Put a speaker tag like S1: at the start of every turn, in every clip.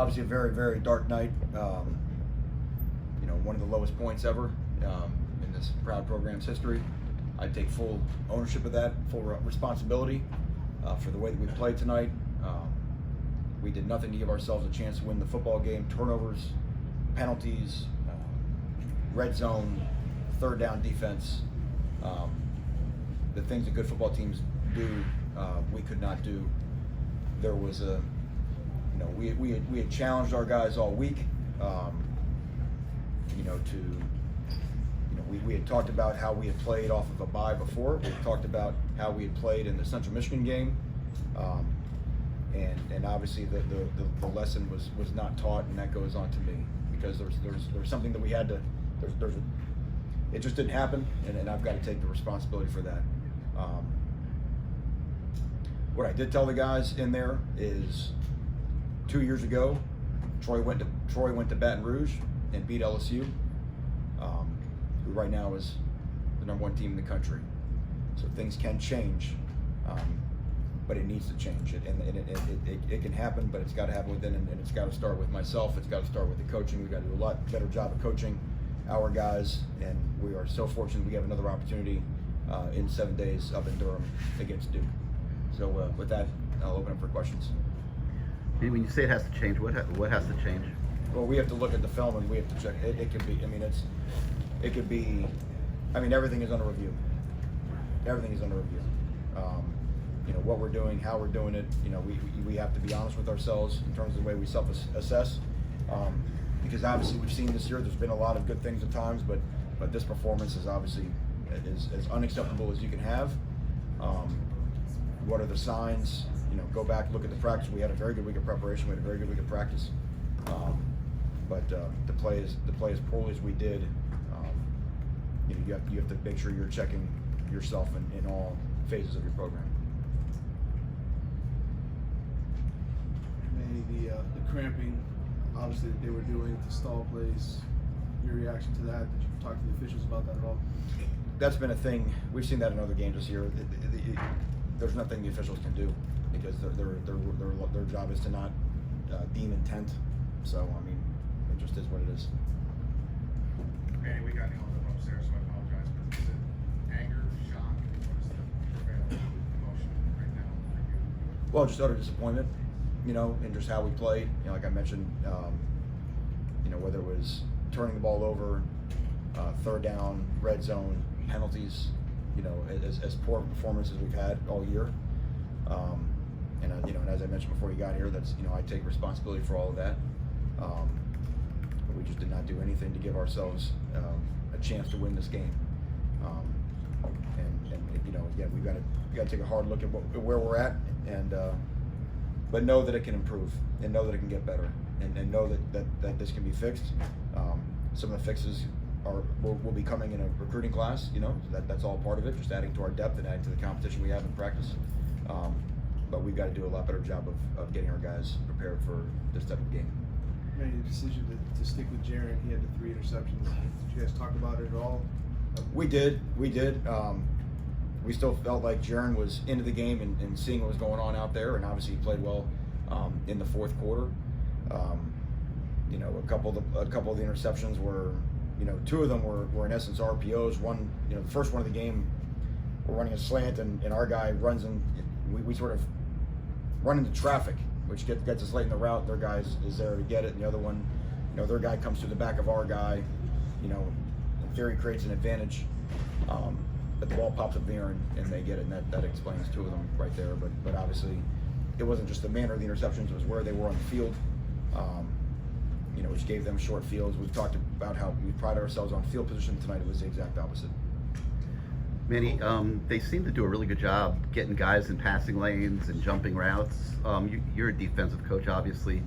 S1: obviously a very, very dark night. You know, one of the lowest points ever in this proud program's history. I take full ownership of that, full responsibility for the way that we played tonight. We did nothing to give ourselves a chance to win the football game. Turnovers, penalties, red zone, third down defense. The things that good football teams do, we could not do. There was a, you know, we had challenged our guys all week. You know, we had talked about how we had played off of a bye before. We talked about how we had played in the Central Michigan game. And obviously the lesson was not taught, and that goes on to me, because there's something that we had to, it just didn't happen, and I've got to take the responsibility for that. What I did tell the guys in there is 2 years ago, Troy went to Baton Rouge and beat LSU, who right now is the #1 team in the country. So things can change. But it needs to change. It can happen, but it's got to happen within, and it's got to start with myself. It's got to start with the coaching. We've got to do a lot better job of coaching our guys, and we are so fortunate we have another opportunity in 7 days up in Durham against Duke. So with that, I'll open up for questions.
S2: When you say it has to change, what has to change?
S1: Well, we have to look at the film, and we have to check. It could be. I mean, it could be. I mean, everything is under review. Everything is under review. You know, what we're doing, how we're doing it. You know, we have to be honest with ourselves in terms of the way we self-assess, because obviously we've seen this year there's been a lot of good things at times, but this performance is obviously as unacceptable as you can have. What are the signs? You know, go back, look at the practice. We had a very good week of preparation. We had a very good week of practice, but to play as poorly as we did, you know, you have to make sure you're checking yourself in all phases of your program.
S3: The cramping, obviously, that they were doing to stall plays. Your reaction to that? Did you talk to the officials about that at all?
S1: That's been a thing. We've seen that in other games this year. There's nothing the officials can do, because their job is to not deem intent. So I mean, it just is what it is.
S4: Manny, we got you on upstairs, so I apologize. But is it anger, shock? What is the prevailing emotion right now for you?
S1: Well, just utter disappointment, you know, in just how we played. You know, like I mentioned, you know, whether it was turning the ball over, third down, red zone, penalties, you know, as poor performances we've had all year. And you know, and as I mentioned before you got here, that's, you know, I take responsibility for all of that. But we just did not do anything to give ourselves a chance to win this game. And you know, again, we got to take a hard look at where we're at, and but know that it can improve, and know that it can get better, and know that this can be fixed. Some of the fixes will be coming in a recruiting class, you know, so that's all part of it, just adding to our depth and adding to the competition we have in practice. But we've got to do a lot better job of getting our guys prepared for this type of game.
S3: Manny, the decision to stick with Jaron, he had the 3 interceptions. Did you guys talk about it at all?
S1: We did. We still felt like Jaron was into the game and seeing what was going on out there, and obviously he played well in the fourth quarter. You know, a couple of the interceptions were, you know, 2 of them were in essence RPOs. One, you know, the first one of the game, we're running a slant, and our guy runs in. We sort of run into traffic, which gets us late in the route. Their guy is there to get it, and the other one, you know, their guy comes through the back of our guy. You know, in theory creates an advantage, but the ball pops up there and they get it, and that explains 2 of them right there. But obviously, it wasn't just the manner of the interceptions; it was where they were on the field. You know, which gave them short fields. We've talked about how we pride ourselves on field position. Tonight it was the exact opposite.
S2: Manny, they seem to do a really good job getting guys in passing lanes and jumping routes. You're a defensive coach, obviously.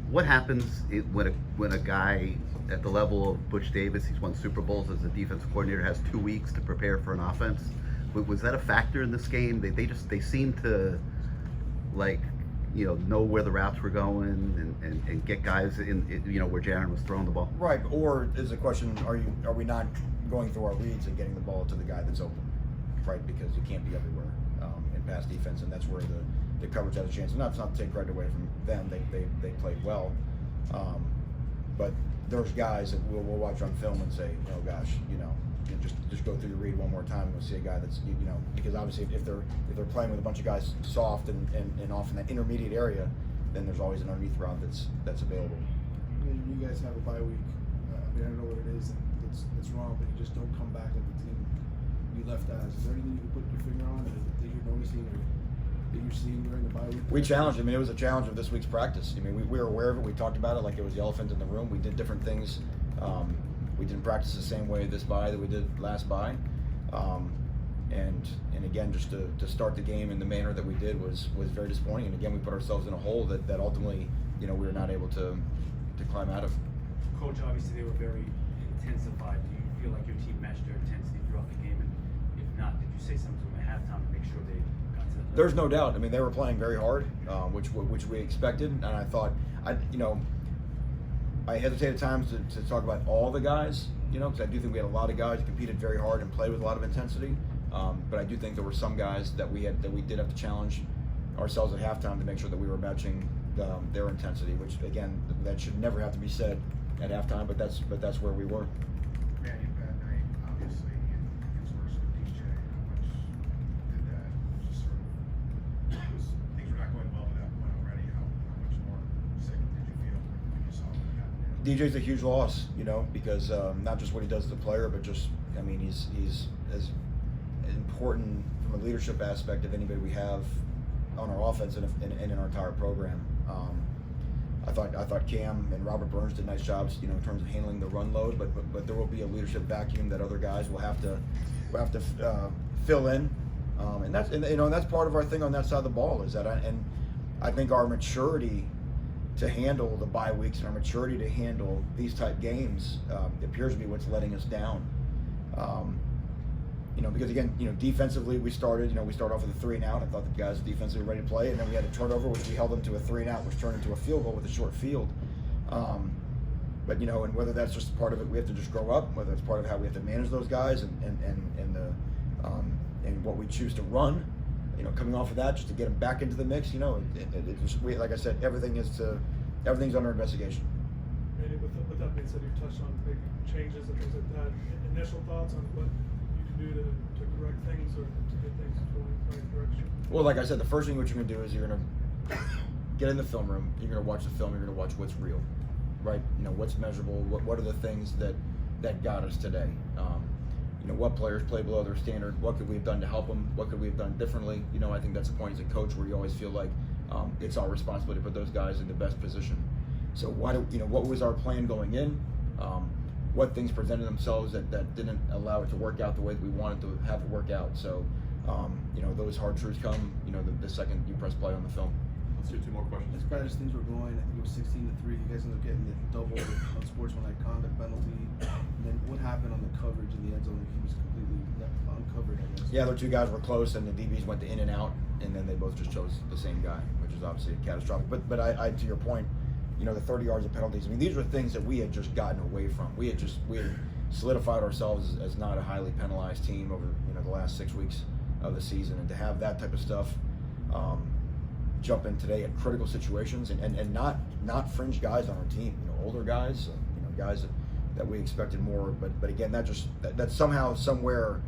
S2: What happens when a guy at the level of Butch Davis, he's won Super Bowls as a defensive coordinator, has 2 weeks to prepare for an offense? Was that a factor in this game? They seem to, like, you know where the routes were going and get guys in, you know, where Jaron was throwing the ball.
S1: Right, or is the question, are we not going through our reads and getting the ball to the guy that's open, right? Because you can't be everywhere in pass defense, and that's where the coverage has a chance. And that's not to take credit away from them. They played well, But there's guys that we'll watch on film and say, oh gosh, just go through the read one more time and we'll see a guy that's, because obviously if they're playing with a bunch of guys soft and off in that intermediate area, then there's always an underneath route that's available.
S3: I mean, you guys have a bye week. I don't know what it is, and it's wrong, but you just don't come back like the team you left as. Is there anything you can put your finger on that you're noticing or that you're seeing during the bye week?
S1: We challenged. I mean, it was a challenge of this week's practice. I mean, we were aware of it. We talked about it like it was the elephant in the room. We did different things. We didn't practice the same way this bye that we did last bye. And again, just to start the game in the manner that we did was very disappointing. And again, we put ourselves in a hole that ultimately, we were not able to climb out of.
S5: Coach, obviously they were very intensified. Do you feel like your team matched their intensity throughout the game? And if not, did you say something to them at halftime to make sure they got to the
S1: There's no doubt. I mean, they were playing very hard, which we expected. And I thought, I hesitate at times to talk about all the guys, because I do think we had a lot of guys who competed very hard and played with a lot of intensity. But I do think there were some guys that we did have to challenge ourselves at halftime to make sure that we were matching their intensity, which again, that should never have to be said at halftime, but that's where we were.
S4: Manny, bad night, obviously, and it's worse with DJ. How much did that just sort of, things were not going well at that point already. How much more sick did you feel when you saw what happened?
S1: DJ's a huge loss, because not just what he does as a player, but just, he's as important from a leadership aspect of anybody we have on our offense and in our entire program. I thought Cam and Robert Burns did nice jobs, in terms of handling the run load, but there will be a leadership vacuum that other guys will have to fill in, and that's part of our thing on that side of the ball is that I think our maturity to handle the bye weeks and our maturity to handle these type games appears to be what's letting us down. Because again, defensively we started off with a 3 and out. I thought the guys defensively were ready to play, and then we had a turnover, which we held them to a 3 and out, which turned into a field goal with a short field. But and whether that's just part of it, we have to just grow up. Whether it's part of how we have to manage those guys and what we choose to run. Coming off of that, just to get them back into the mix. Like I said, everything's under investigation.
S6: Manny, with that being said, you've touched on big changes and things like that. Initial thoughts on what you can do to correct things or to get things going in the right direction?
S1: Well, like I said, the first thing what you're going to do is you're going to get in the film room. You're going to watch the film. You're going to watch what's real, right? What's measurable. What are the things that got us today? What players play below their standard? What could we have done to help them? What could we have done differently? I think that's a point as a coach where you always feel like it's our responsibility to put those guys in the best position. So what was our plan going in? What things presented themselves that didn't allow it to work out the way that we wanted to have it work out. So, those hard truths come, the second you press play on the film.
S7: Let's do 2 more questions.
S3: As bad as things were going, I think it was 16-3. You guys ended up getting the double unsportsmanlike conduct penalty. And then what happened on the coverage in the end zone? He was completely uncovered, I guess.
S1: Yeah, their 2 guys were close, and the DBs went in and out, and then they both just chose the same guy, which is obviously catastrophic. But I to your point, the 30 yards of penalties. These were things that we had just gotten away from. We had solidified ourselves as not a highly penalized team over the last 6 weeks of the season, and to have that type of stuff jump in today at critical situations and not fringe guys on our team, older guys, guys that we expected more. But again, that somehow somewhere,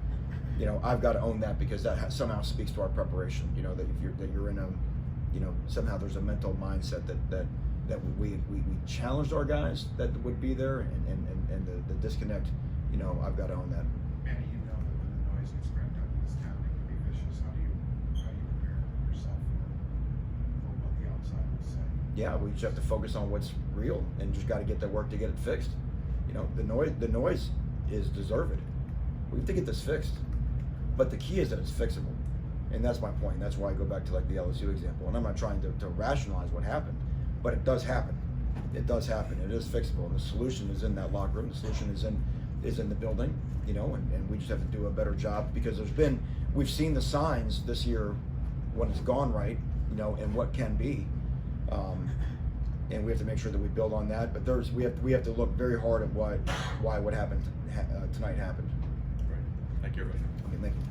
S1: I've got to own that because that somehow speaks to our preparation. That you're in a, somehow there's a mental mindset that we challenged our guys that would be there, and the disconnect, I've got to own that.
S4: Manny, that when the noise gets cranked up in this town, it can be vicious. How do you prepare yourself for what the outside will say?
S1: Yeah, we just have to focus on what's real and just got to get to work to get it fixed. The noise is deserved. We have to get this fixed, but the key is that it's fixable, and that's my point. That's why I go back to like the LSU example, and I'm not trying to rationalize what happened, but it does happen. It does happen. It is fixable, and the solution is in that locker room. The solution is in the building, and we just have to do a better job because we've seen the signs this year when it's gone right, and what can be. And we have to make sure that we build on that. But we have to look very hard at why what happened tonight happened.
S7: Great. Thank you, everybody.
S1: Okay, thank you.